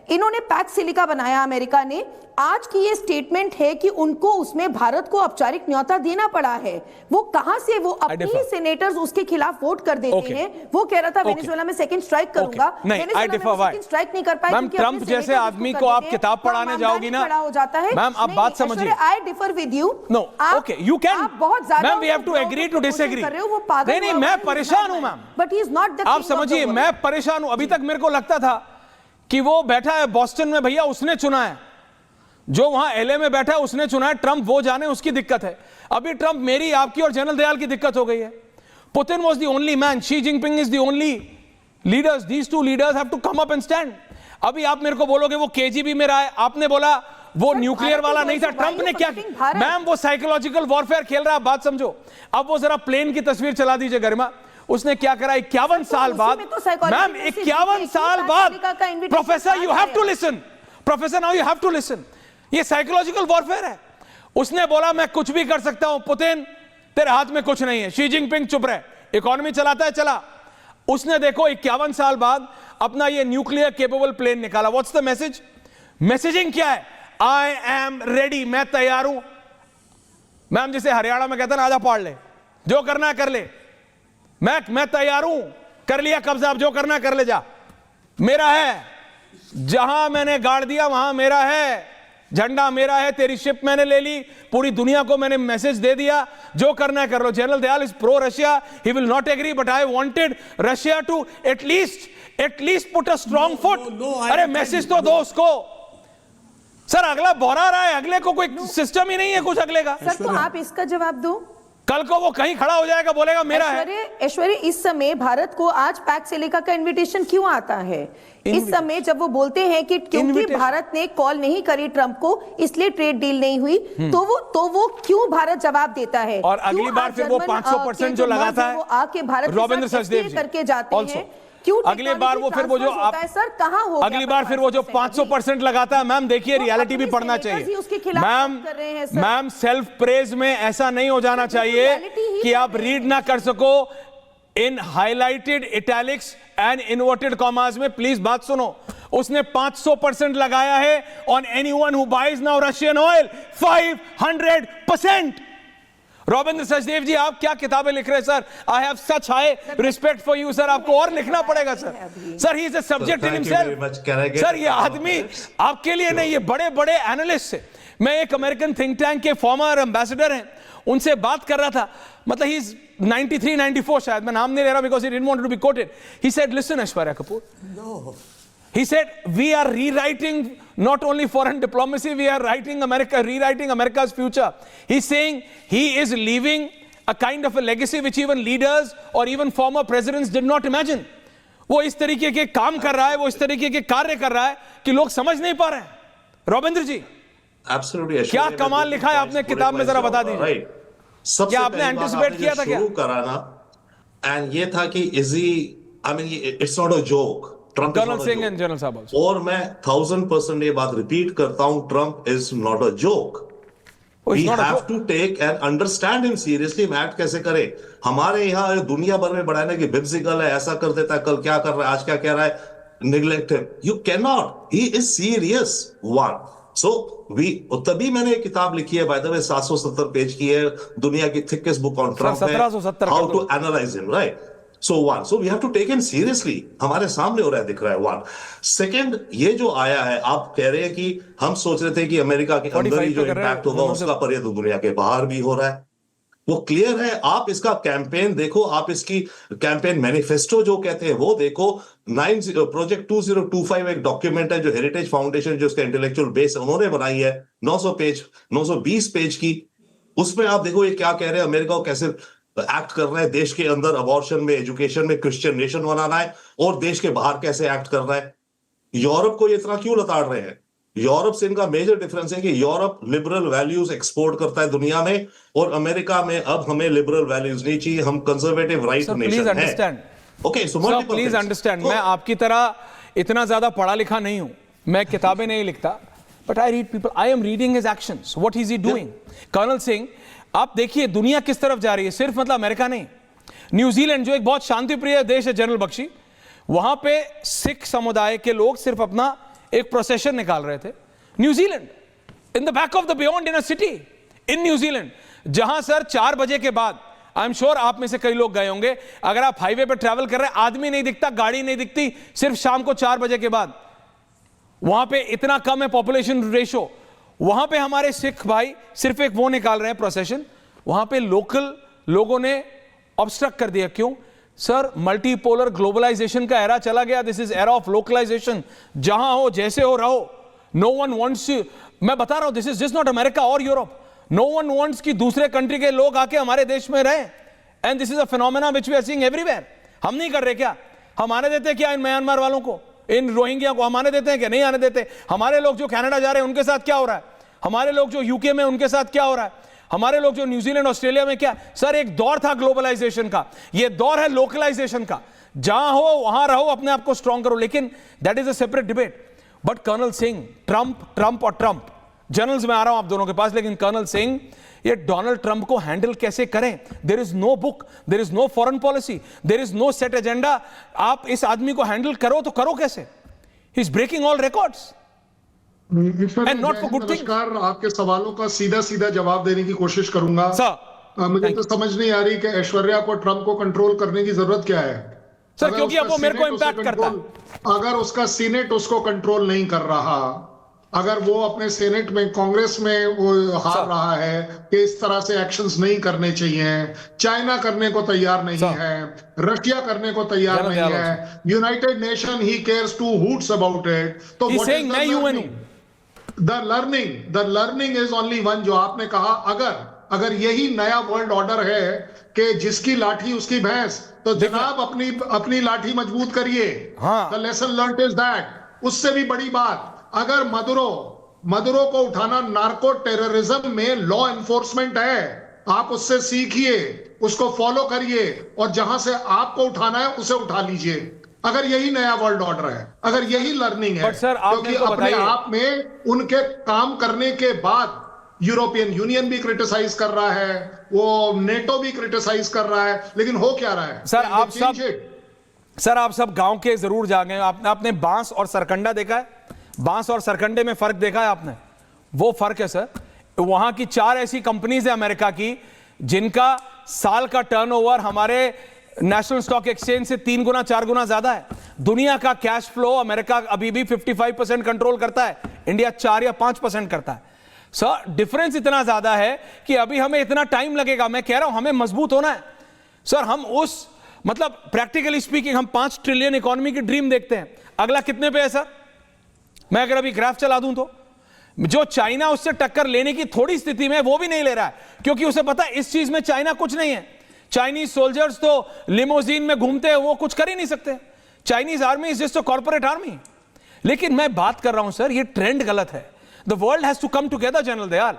इन्होंने PACS silica बनाया America ने। आज की ये स्टेटमेंट है कि उनको उसमें भारत को औपचारिक न्योता देना पड़ा है। वो कहां से, वो अपने सेनेटर्स उसके खिलाफ वोट कर देते हैं। वो कह रहा था वेनेजुएला में सेकंड स्ट्राइक करूंगा, सेकंड स्ट्राइक नहीं कर पाए। मैम ट्रंप जैसे आदमी को आप किताब पढ़ाने जाओगी ना, खड़ा हो जाता है। मैम आप बात समझिए। I differ with you. No okay you can, आप बहुत ज्यादा ma'am we have to agree to disagree. नहीं मैं परेशान हूं ma'am, but he is not the, आप समझिए मैं परेशान हूं। अभी तक मेरे को लगता था कि वो बैठा है बॉस्टन में, भैया उसने चुना है, जो वहां एलए में बैठा है उसने चुना है, ट्रंप वो जाने उसकी दिक्कत है। अभी ट्रंप मेरी, आपकी और जनरल दयाल की दिक्कत हो गई है। Putin was the only man, Xi Jinping is the only leaders, these two leaders have to come up and stand. अभी आप मेरे को बोलोगे वो केजीबी में रहा है, आपने बोला वो न्यूक्लियर वाला नहीं था। ट्रंप ने क्या किया मैम, वो साइकोलॉजिकल वॉरफेयर खेल रहा है, बात समझो। अब वो जरा प्लेन की तस्वीर चला दीजिए गरिमा, उसने क्या करा 51 साल बाद, मैम 51 साल बाद। Professor you have to listen, professor now you have to listen, ये साइकोलॉजिकल वॉरफेयर है। उसने बोला मैं कुछ भी कर सकता हूं, पुतिन तेरे हाथ में कुछ नहीं है, शी जिनपिंग चुप रहे, इकोनॉमी चलाता है चला। उसने देखो 51 साल बाद अपना ये न्यूक्लियर केपेबल प्लेन निकाला। What's the message? मैसेजिंग क्या है? आई एम रेडी, मैं तैयार हूं। मैम जिसे हरियाणा में कहते हैं ना, आजा पाड़ ले, जो करना है कर ले, मैं तैयार हूं, कर लिया कब्जा, अब जो करना है कर ले जा, मेरा है, जहां मैंने गाड़ दिया वहां मेरा है, झंडा मेरा है, तेरी शिप मैंने ले ली, पूरी दुनिया को मैंने मैसेज दे दिया, जो करना है कर लो। General Dayal is pro Russia, he will not agree, but I wanted Russia to at least put a strong foot. अरे मैसेज तो दो उसको। सर अगला बोरा रहा है, अगले को कोई सिस्टम ही नहीं है कुछ अगले का। सर तो आप इसका जवाब दो। कल को वो कहीं खड़ा हो जाएगा, बोलेगा मेरा है। ऐश्वर्य इस समय भारत को आज पैक्स सिलिका का इनविटेशन क्यों आता है? इस समय जब वो बोलते हैं कि क्योंकि भारत ने कॉल नहीं करी ट्रंप को इसलिए ट्रेड डील नहीं हुई, तो वो क्यों भारत जवाब देता है? और अगली बार फिर वो 500% जो लगाता है, वो आके भारत रविंद्र सचदेव करके जाते हैं। अगली बार वो फिर वो जो आप सर कहां हो, अगली बार फिर वो जो 500% लगाता है। मैम देखिए रियलिटी भी पढ़ना चाहिए मैम, सेल्फ प्रेज में ऐसा नहीं हो जाना चाहिए कि आप रीड ना कर सको in highlighted italics and inverted commas में। प्लीज बात सुनो, उसने 500% लगाया है on anyone who buys now Russian oil, 500%। Ravindra Sachdev ji आप क्या किताबें लिख रहे हैं sir? I have such high respect for you sir, आपको और लिखना पड़ेगा सर। Sir he is a subject in himself. Sir ये आदमी आपके लिए नहीं, ये बड़े बड़े एनालिस्ट है। मैं एक अमेरिकन थिंक टैंक के फॉर्मर एम्बेसडर हैं, उनसे बात कर रहा था, मतलब ही इज 93-94 शायद, मैं नाम नहीं ले रहा because he didn't want to be quoted. He said listen Aishwarya Kapoor, he said we are rewriting not only foreign diplomacy, we are rewriting America's future. He's saying he is leaving a kind of a legacy which even leaders or even former presidents did not imagine. वो इस तरीके के काम कर रहा है, वो इस तरीके के कार्य कर रहा है कि लोग समझ नहीं पा रहे हैं। रविंद्र जी Absolutely, क्या कमाल लिखा है आपने किताब में, जरा बता दीजिए। क्या आपने एंटिसिपेट किया था क्या? शुरू कराना एंड ये था कि it's not a joke. Colonel Singh and general साहब, और मैं 1000% ये बात रिपीट करता हूं, Trump is not a joke. We have to take and understand him seriously. Act कैसे करे? हमारे यहाँ दुनिया भर में बढ़ाने की बिब्सिकल है, ऐसा कर देता है, कल क्या कर रहा है, आज क्या कह रहा है, neglect him. You can not, he is serious one. So तभी मैंने एक किताब लिखी है, बाय द वे 770 पेज की है, दुनिया की थिकेस्ट बुक ऑन ट्रंप है, how to analyse him, right? So we have to take him seriously. हमारे सामने हो रहा है, दिख रहा है। one. Second, ये जो आया है, आप कह रहे हैं कि हम सोच रहे थे कि अमेरिका के अंदर ही जो इम्पैक्ट होगा उसका, पर ये तो दुनिया के बाहर भी हो रहा है। वो क्लियर है। आप इसका कैंपेन देखो, आप इसकी कैंपेन मैनिफेस्टो जो कहते हैं वो देखो। प्रोजेक्ट 2025 एक डॉक्यूमेंट है जो हेरिटेज फाउंडेशन, जो उसका इंटेलेक्चुअल बेस है, उन्होंने बनाई है, 920 पेज की। उसमें आप देखो ये क्या कह रहे हैं, अमेरिका को कैसे एक्ट कर रहा है देश के अंदर, अबॉर्शन में, एजुकेशन में, क्रिश्चियन नेशन बनाना है, और देश के बाहर कैसे एक्ट कर रहा है। यूरोप को ये इतना क्यों लताड़ रहे हैं? यूरोप से इनका मेजर डिफरेंस है कि यूरोप लिबरल वैल्यूज एक्सपोर्ट करता है दुनिया में, और अमेरिका में अब हमें लिबरल वैल्यूज नहीं चाहिए, हम कंजर्वेटिव राइट नेशन हैं। ओके, सो प्लीज अंडरस्टैंड, मैं आपकी तरह इतना ज्यादा पढ़ा लिखा नहीं हूं, मैं किताबें नहीं लिखता, but I read people, I am reading his actions, what is he doing. Colonel Singh, आप देखिए दुनिया किस तरफ जा रही है, सिर्फ मतलब अमेरिका नहीं, न्यूजीलैंड जो एक बहुत शांति प्रिय देश है, जनरल बख्शी, वहां पे सिख समुदाय के लोग सिर्फ अपना एक प्रोसेशन निकाल रहे थे New Zealand, in the back of the beyond in a city in New Zealand, जहां सर 4 बजे के बाद, आई एम श्योर आप में से कई लोग गए होंगे, अगर आप हाईवे पे ट्रैवल कर रहे हैं, आदमी नहीं दिखता, गाड़ी नहीं दिखती, सिर्फ शाम को 4 बजे के बाद। वहां पे इतना कम है पॉपुलेशन रेशो, वहां पे हमारे सिख भाई सिर्फ एक वो निकाल रहे हैं प्रोसेशन, वहां पे लोकल लोगों ने ऑब्स्ट्रक्ट कर दिया। क्यों सर? मल्टीपोलर ग्लोबलाइजेशन का एरा चला गया, this is era of localisation. जहां हो जैसे हो रहो, नो वन वांट्स, मैं बता रहा हूं, this is just not America और यूरोप, नो वन वांट्स कि दूसरे कंट्री के लोग आके हमारे देश में रहे, and this is a phenomena which we are seeing everywhere. हम नहीं कर रहे क्या? हम आने देते क्या इन म्यांमार वालों को, इन रोहिंग्या को हम आने देते हैं क्या? नहीं आने देते। हमारे लोग जो कनाडा जा रहे हैं उनके साथ क्या हो रहा है? हमारे लोग जो यूके में उनके साथ क्या हो रहा है? हमारे लोग जो न्यूजीलैंड ऑस्ट्रेलिया में क्या? सर एक दौर था ग्लोबलाइजेशन का, ये दौर है लोकलाइजेशन का। जहां हो वहां रहो, अपने आप को स्ट्रॉन्ग करो, लेकिन that is a separate debate. But colonel Singh, Trump और ट्रंप, जनरल्स में आ रहा हूं आप दोनों के पास, लेकिन कर्नल सिंह ये डोनाल्ड ट्रंप को हैंडल कैसे करें? There is no book, there is no foreign policy, there is no set agenda. आप इस आदमी को हैंडल करो तो करो कैसे? He is breaking all records and not for good things. नमस्कार, आपके सवालों का सीधा सीधा जवाब देने की कोशिश करूंगा सर। मुझे तो समझ नहीं आ रही कि ऐश्वर्या को ट्रंप को कंट्रोल करने की जरूरत क्या है सर, क्योंकि अब वो मेरे को इंपैक्ट करता है। अगर उसका सीनेट उसको कंट्रोल नहीं कर रहा, अगर वो अपने सेनेट में, कांग्रेस में वो हार रहा है कि इस तरह से एक्शंस नहीं करने चाहिए, चाइना करने को तैयार नहीं है, रशिया करने को तैयार नहीं है, United Nation he cares two hoots about it, तो मैं यूएन हूं। The learning is only one, जो आपने कहा, अगर यही नया वर्ल्ड ऑर्डर है कि जिसकी लाठी उसकी भैंस, तो जनाब अपनी लाठी मजबूत करिए। The lesson learned is that. उससे भी बड़ी बात, अगर मदुरो को उठाना नार्को टेररिज्म में लॉ एनफोर्समेंट है, आप उससे सीखिए, उसको फॉलो करिए, और जहां से आपको उठाना है उसे उठा लीजिए। अगर यही नया वर्ल्ड ऑर्डर है, अगर यही लर्निंग है, क्योंकि अपने आप में उनके काम करने के बाद यूरोपियन यूनियन भी क्रिटिसाइज कर रहा है, वो नेटो भी क्रिटिसाइज कर रहा है, लेकिन हो क्या रहा है? सर आप सब गांव के जरूर जा गए, आपने बांस और सरकंडा देखा है? बांस और सरकंडे में फर्क देखा है आपने? वो फर्क है सर। वहां की 4 ऐसी कंपनीज है अमेरिका की जिनका साल का टर्नओवर हमारे नेशनल स्टॉक एक्सचेंज से 3 गुना 4 गुना ज्यादा है। दुनिया का कैश फ्लो अमेरिका अभी भी 55% कंट्रोल करता है, इंडिया 4 या 5% करता है। सर डिफरेंस इतना ज्यादा है कि अभी हमें इतना टाइम लगेगा। मैं कह रहा हूं हमें मजबूत होना है सर। हम उस मतलब प्रैक्टिकली स्पीकिंग हम 5 ट्रिलियन इकोनॉमी की ड्रीम देखते हैं। अगला कितने पे है सर? मैं अगर अभी ग्राफ चला दूं तो जो चाइना उससे टक्कर लेने की थोड़ी स्थिति में, वो भी नहीं ले रहा है, क्योंकि उसे पता है इस चीज में चाइना कुछ नहीं है। चाइनीज सोल्जर्स तो लिमोजीन में घूमते हैं, वो कुछ कर ही नहीं सकते। Chinese army is just a corporate army. लेकिन मैं बात कर रहा हूं सर, ये ट्रेंड गलत है। The world has to come together general Dayal.